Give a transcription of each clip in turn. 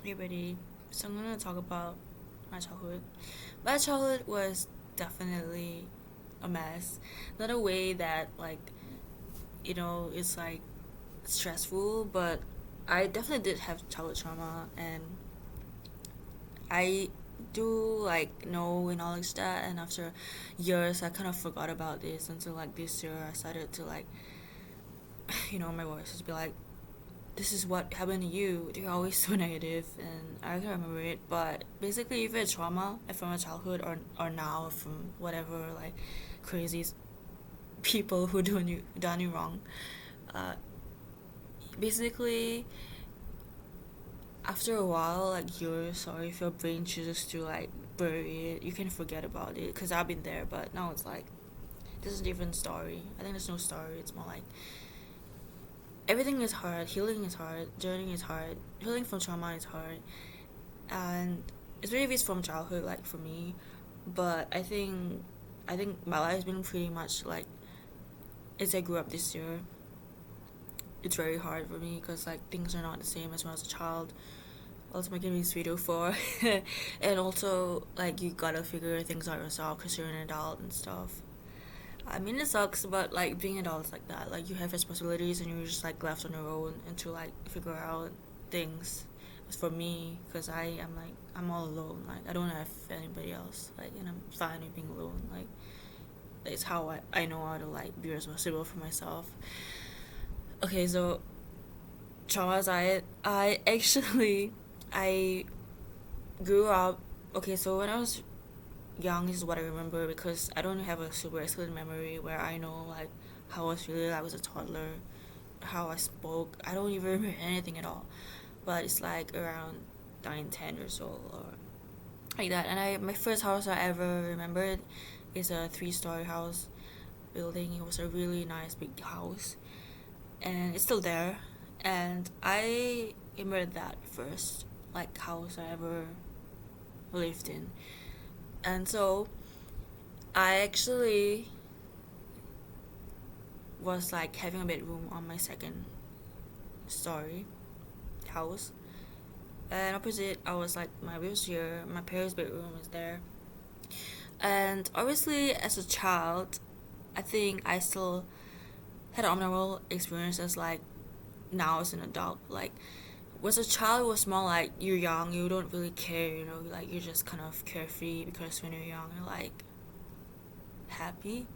Hey, buddy. So I'm gonna talk about my childhood. My childhood was definitely a mess. Not a way that it's like stressful, but I definitely did have childhood trauma, and I do like know and acknowledge that. And after years, I kind of forgot about this until like this year, I started to my voice just be like, this is what happened to you. They're always so negative, and I can remember it. But basically, if it's trauma from a childhood or now from whatever like crazy people who done you wrong, uh, basically after a while, like years, or if your brain chooses to like bury it, you can forget about it. Cause I've been there, but now it's like this is a different story. I think there's no story. It's more like everything is hard. Healing is hard. Journeying is hard. Healing from trauma is hard, and especially if it's from childhood, like for me. But I think my life has been pretty much like as I grew up this year. It's very hard for me because like things are not the same as when I was a child. Also making this video for, and also like you gotta figure things out yourself because you're an adult and stuff. I mean, it sucks, but like being adults like that, like you have responsibilities and you're just like left on your own and to like figure out things. As for me, because I am like I'm all alone. Like I don't have anybody else. Like and I'm fine with being alone. Like it's how I know how to like be responsible for myself. Okay, so traumas. I actually I grew up. Okay, so when I was young, this is what I remember because I don't have a super excellent memory where I know like how I was feeling like I was a toddler, how I spoke. I don't even remember anything at all. But it's like around 9, 10 years old or like that. And my first house I ever remembered is a 3-story house building. It was a really nice big house, and it's still there. And I remember that first like house I ever lived in. And so I actually was like having a bedroom on my second story house, and opposite I was like my wheelchair, my parents' bedroom is there. And obviously as a child, I think I still had abnormal experiences like now as an adult. Like as a child, it was more like you're young, you don't really care, like you're just kind of carefree because when you're young you're like happy.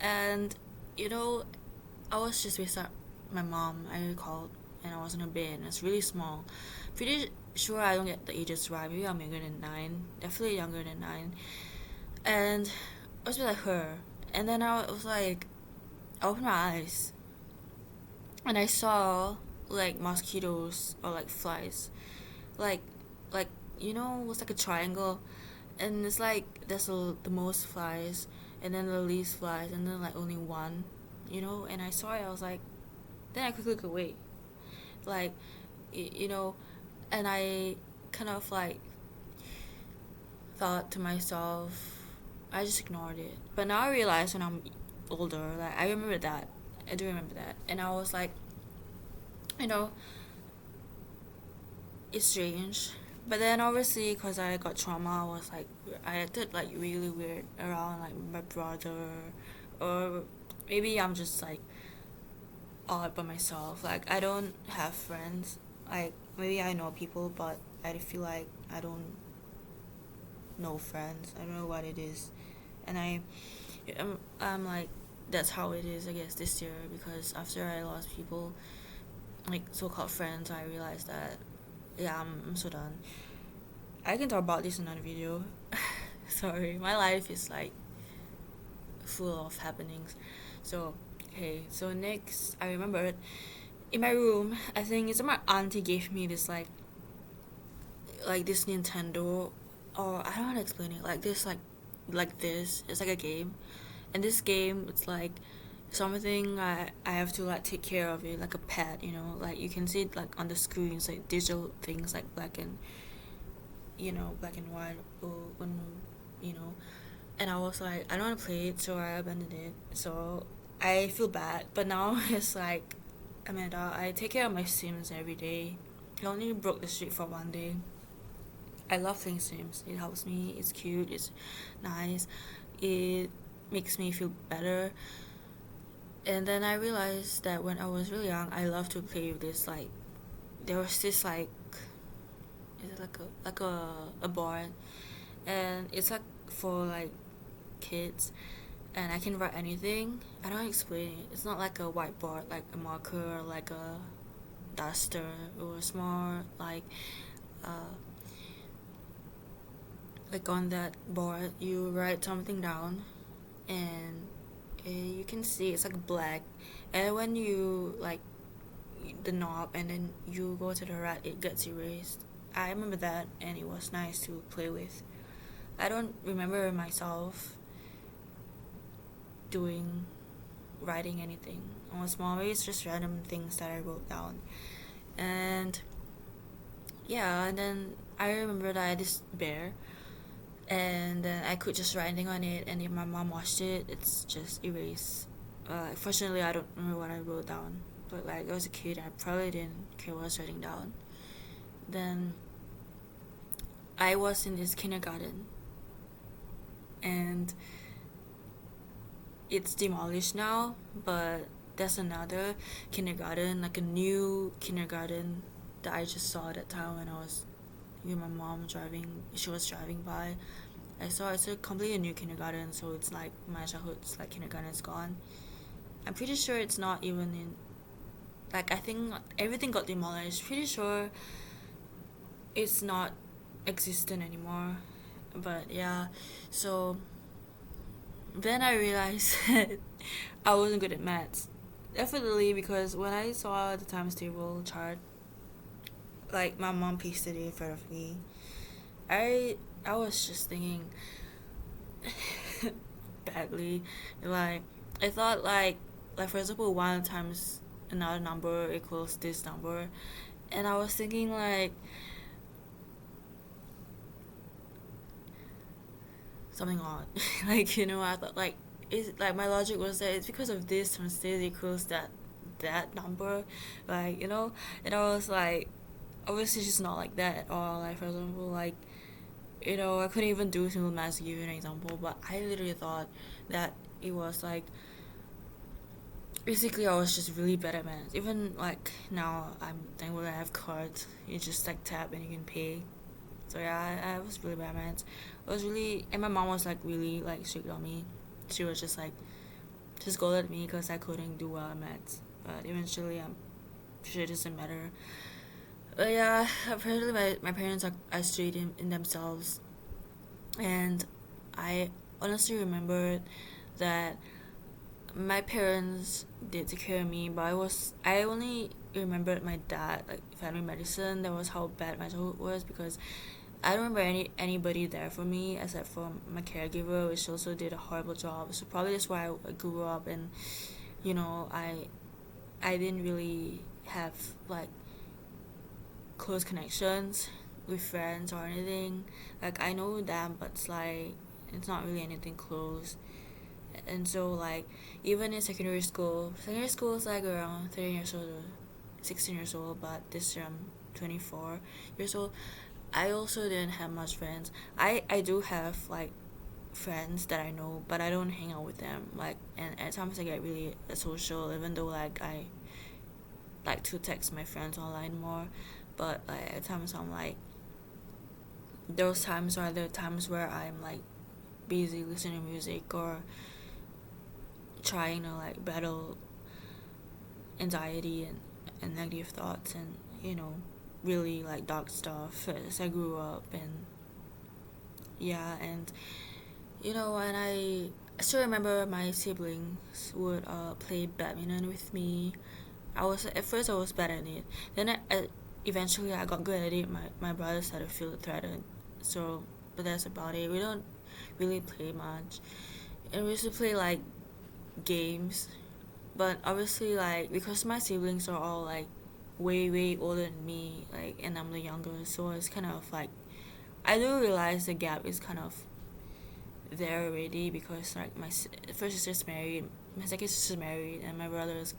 And you know I was just with my mom, I recall, and I was in a bed, and it's really small. Pretty sure I don't get the ages right. Maybe I'm younger than 9. Definitely younger than 9. And I was with like her. And then I was like, I opened my eyes, and I saw like mosquitoes or like flies. Like, like, it was like a triangle. And it's like there's the most flies, and then the least flies, and then like only one, and I saw it, I was like, then I quickly look away, like, you know, and I kind of like thought to myself, I just ignored it. But now I realize when I'm older, like I remember that, I do remember that, and I was like, you know, it's strange. But then obviously, cause I got trauma, I was like, I acted like really weird around like my brother, or maybe I'm just like odd by myself. Like I don't have friends. Like maybe I know people, but I feel like I don't know friends. I don't know what it is, and I'm like that's how it is. I guess this year because after I lost people, like so-called friends, I realized that yeah, I'm so done. I can talk about this in another video. Sorry, my life is like full of happenings. So, okay, so next, I remembered in my room, I think it's my auntie gave me this like this Nintendo, or I don't know how to explain it. Like this, like this. It's like a game, and this game, it's like something I have to like take care of it like a pet. Like you can see it like on the screens, like digital things like black and white, or when you know and I was like, I don't want to play it, so I abandoned it. So I feel bad, but now it's like I'm an adult. I take care of my Sims every day, I only broke the streak for one day. I love playing Sims. It helps me. It's cute. It's nice. It makes me feel better. And then I realized that when I was really young, I loved to play with this. Like there was this like, is it like a board, and it's like for like kids, and I can write anything. I don't explain it. It's not like a whiteboard, like a marker, or like a duster. It was more uh, like on that board, you write something down, and you can see it's like black, and when you like the knob, and then you go to the right, it gets erased. I remember that, and it was nice to play with. I don't remember myself doing writing anything on a small way. It's just random things that I wrote down. And yeah, and then I remember that I had this bear, and then I could just write anything on it, and if my mom watched it, it's just erased. Fortunately, I don't remember what I wrote down, but like I was a kid, I probably didn't care what I was writing down. Then I was in this kindergarten, and it's demolished now, but there's another kindergarten, like a new kindergarten that I just saw at that time when I was with my mom driving. She was driving by. I saw it's a completely new kindergarten, so it's like my childhood's like kindergarten is gone. I'm pretty sure it's not even in. Like I think everything got demolished. Pretty sure it's not existent anymore. But yeah, so then I realized that I wasn't good at maths. Definitely because when I saw the times table chart, like my mom pasted it in front of me, I I was just thinking badly. Like I thought like for example, one times another number equals this number, and I was thinking like something odd. Like I thought like it's like my logic was that it's because of this times this equals that number, like and I was like obviously she's not like that at all. Like for example, like I couldn't even do simple math to give you an example, but I literally thought that it was like basically I was just really bad at math. Even like now I'm thankful that I have cards. You just like tap and you can pay. So yeah, I was really bad at math. I was really, and my mom was like really like strict on me. She was just like just scolded at me because I couldn't do well at math. But eventually I'm sure it doesn't matter. But yeah, apparently my parents are straight in themselves, and I honestly remembered that my parents did take care of me, but I only remembered my dad like family medicine. That was how bad my childhood was because I don't remember anybody there for me except for my caregiver, which also did a horrible job. So probably that's why I grew up, and you know I didn't really have like close connections with friends or anything. Like I know them, but it's like it's not really anything close. And so like even in secondary school is like around 13 years old or 16 years old, but this year I'm 24 years old. I also didn't have much friends. I do have like friends that I know, but I don't hang out with them. Like, and at times I get really social, even though like I like to text my friends online more. But like at times I'm like those times are the times where I'm like busy listening to music or trying to like battle anxiety and negative thoughts and really like dark stuff as I grew up. And yeah, and and I still remember my siblings would play badminton with me. At first I was bad at it. Then eventually I got good at it. My brother started to feel threatened. So, but that's about it. We don't really play much, and we used to play like games. But obviously, like because my siblings are all like way older than me, like, and I'm the younger, so it's kind of like I do realize the gap is kind of there already because like my first sister's married, my second sister's married, and my brother is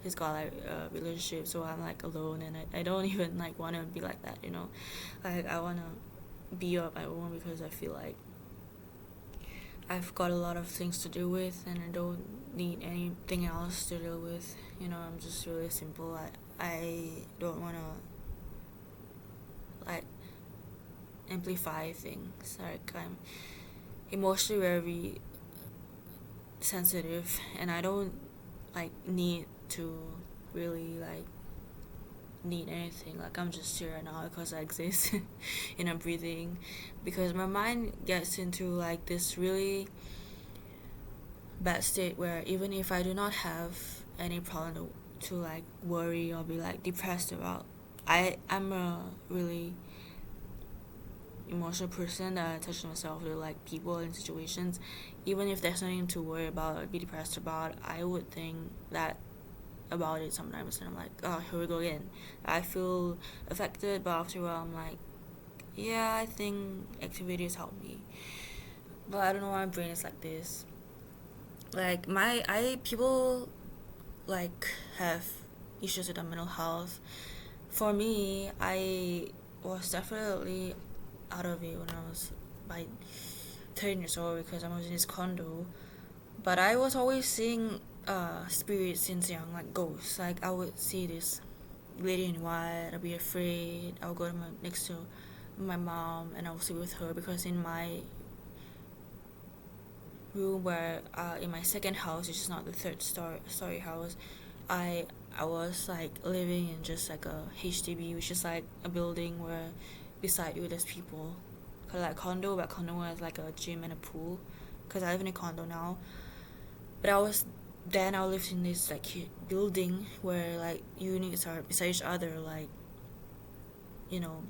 he's got like a relationship, so I'm like alone, and I don't even like want to be like that, you know. Like I want to be on my own because I feel like I've got a lot of things to deal with, and I don't need anything else to deal with. You know, I'm just really simple. I don't want to like amplify things. Like I'm emotionally very sensitive, and I don't like need to really like need anything. Like I'm just here right now because I exist and I'm breathing, because my mind gets into like this really bad state where even if I do not have any problem to like worry or be like depressed about, I'm a really emotional person that attaches myself to like people and situations. Even if there's nothing to worry about or be depressed about, I would think that about it sometimes, and I'm like, oh, here we go again. I feel affected, but after a while I'm like, yeah, I think activities help me. But I don't know why my brain is like this. Like I people like have issues with their mental health. For me, I was definitely out of it when I was like 13 years old, because I was in this condo. But I was always seeing spirits since young, like ghosts. Like I would see this lady in white, I'd be afraid. I would go to next to my mom and I would sleep with her, because in my room where in my second house, which is not the third story house, I I was like living in just like a HDB, which is like a building where beside you there's people. Cause like condo, but condo has like a gym and a pool. Cause I live in a condo now, but I lived in this like building where like units are beside each other, like, you know.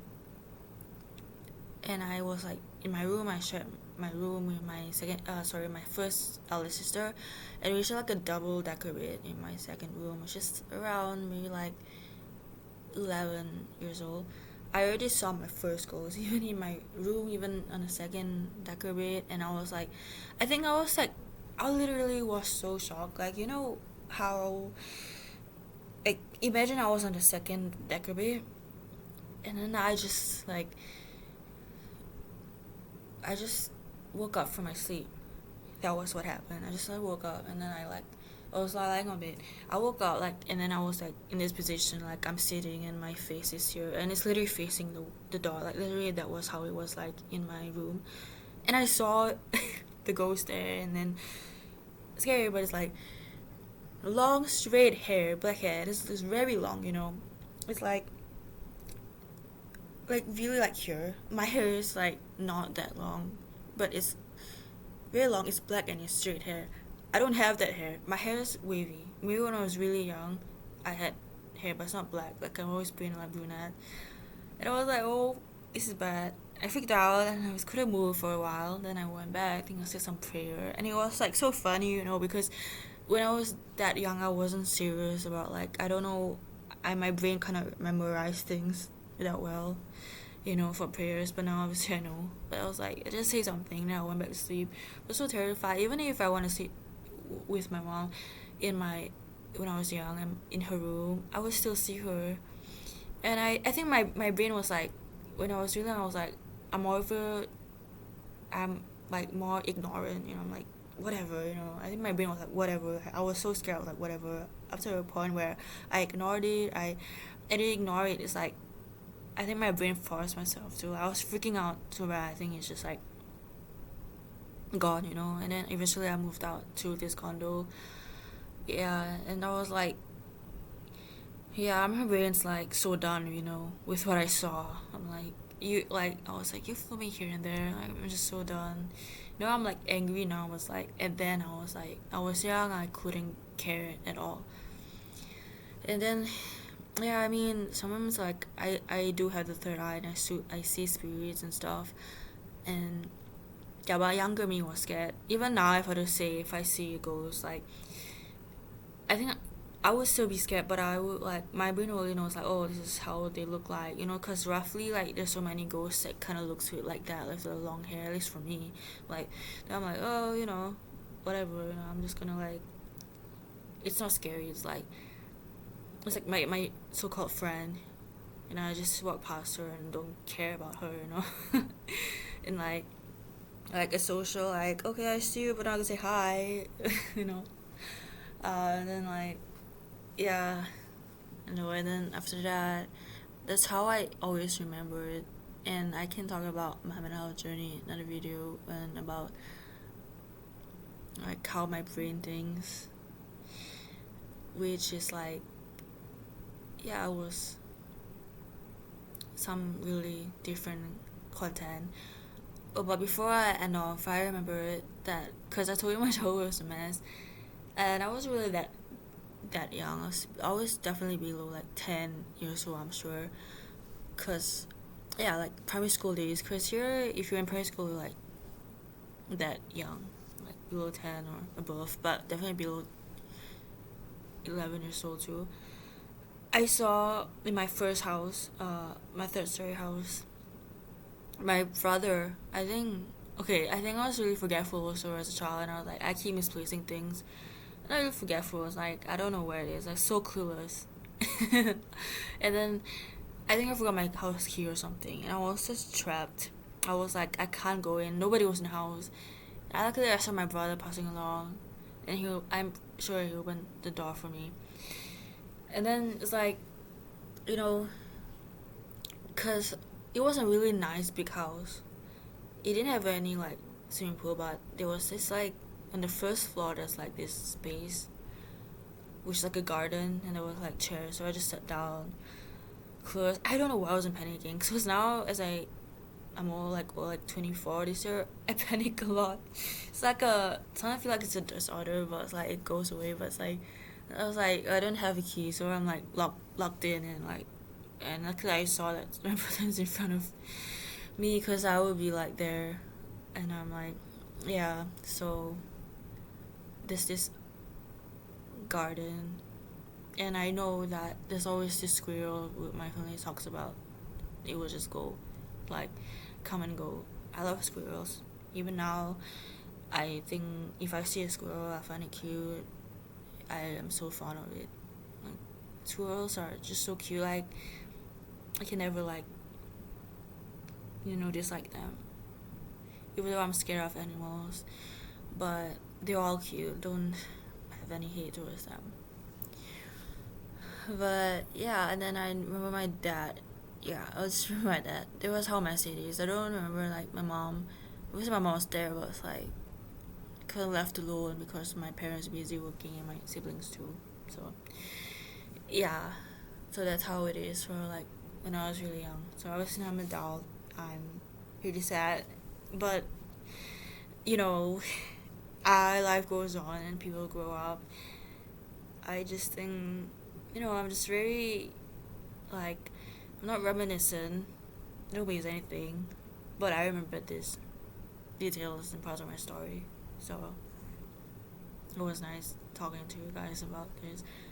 And I was like in my room. I shared my room with my first elder sister, and we shared like a double decker bed in my second room, which is around maybe like 11 years old. I already saw my first ghost even in my room, even on the second decker bed, and I was like, I think I was like, I literally was so shocked. Like, you know how, like, imagine I was on the second decker bed, and then I just woke up from my sleep. That was what happened. I just like woke up, and then I was lying on bed. I woke up like, and then I was like in this position, like I'm sitting and my face is here, and it's literally facing the door. Like literally, that was how it was like in my room, and I saw the ghost there, and then scary, but it's like long straight hair, black hair. It's very long, you know. It's like really like here. My hair is like not that long, but it's very long. It's black and it's straight hair. I don't have that hair. My hair is wavy. Maybe when I was really young, I had hair, but it's not black. Like I've always been like brunette, and I was like, oh, this is bad. I freaked out and I couldn't move for a while. Then I went back. I think I said some prayer, and it was like so funny, you know, because when I was that young, I wasn't serious about like, I don't know. My brain kind of memorized things that well, you know, for prayers. But now obviously I know. But I was like, I just say something. Then I went back to sleep. I was so terrified. Even if I want to sleep with my mom in my when I was young and in her room, I would still see her. And I think my brain was like, when I was really young, I was like, I'm more of a I'm like more ignorant, you know. I'm like, whatever, you know. I think my brain was like, whatever. I was so scared. I was like, whatever. After a point where I ignored it, I didn't ignore it. It's like, I think my brain forced myself to. I was freaking out so bad. I think it's just like gone, you know. And then eventually I moved out to this condo. Yeah, and I was like, yeah, my brain's like so done, you know, with what I saw. I'm like, I was like, you flew me here and there. Like, I'm just so done. You know, I'm like angry now. I was like, and then I was like, I was young. I couldn't care at all. And then, yeah, I mean, sometimes like I do have the third eye, and I see spirits and stuff. And yeah, but younger me was scared. Even now, if I just say, if I see a ghost, like, I think I would still be scared, but I would like, my brain already knows like, oh, this is how they look like, you know, because roughly like there's so many ghosts that kind of looks like that with the long hair, at least for me. Like, then I'm like, oh, whatever, I'm just gonna like, it's not scary. It's like, it's like my so-called friend, and I just walk past her and don't care about her, and like a social, like, okay, I see you, but I'm not gonna say hi, you know. And then like, yeah, and then after that, that's how I always remember it. And I can talk about my mental health journey in another video, and about like how my brain thinks, which is like, yeah, it was some really different content. Oh, but before I end off, I remember it that because I told you my childhood was a mess, and I wasn't really that young. I was definitely below like 10 years old, I'm sure. Cause yeah, like primary school days. Cause here, if you're in primary school, you're like that young, like below 10 or above, but definitely below 11 years old too. I saw in my first house, my third story house, my brother. I think I was really forgetful also as a child, and I was like, I keep misplacing things. And I really forgetful. It's like I don't know where it is. Like so clueless. And then I think I forgot my house key or something, and I was just trapped. I was like, I can't go in. Nobody was in the house. And luckily, I saw my brother passing along, and I'm sure he opened the door for me. And then it's like, you know, cause it was a really nice big house. It didn't have any like swimming pool, but there was this like on the first floor. There's like this space, which is like a garden, and there was like chairs. So I just sat down, closed. I don't know why I wasn't panicking. Cause now as I'm all like 24 this year, I panic a lot. It's like sometimes I feel like it's a disorder, but it's like it goes away. But it's like I was like, I don't have a key, so I'm like locked in, and like, and luckily I saw that my brother was in front of me, because I would be like there, and I'm like, yeah. So there's this garden, and I know that there's always this squirrel my family talks about. It will just go, like, come and go. I love squirrels. Even now, I think if I see a squirrel, I find it cute. I am so fond of it. Like, squirrels are just so cute. Like, I can never like dislike them. Even though I'm scared of animals, but they're all cute. Don't have any hate towards them. But yeah, and then I remember my dad. Yeah, I was remember my dad. It was how messy it is. I don't remember like my mom. Because my mom was there, but it's like kind of left alone because my parents were busy working and my siblings too. So yeah, so that's how it is for like when I was really young. So obviously I'm an adult. I'm pretty sad, but you know, life goes on and people grow up. I just think, I'm just very like, I'm not reminiscent. Nobody's anything, but I remember this details and parts of my story. So it was nice talking to you guys about this.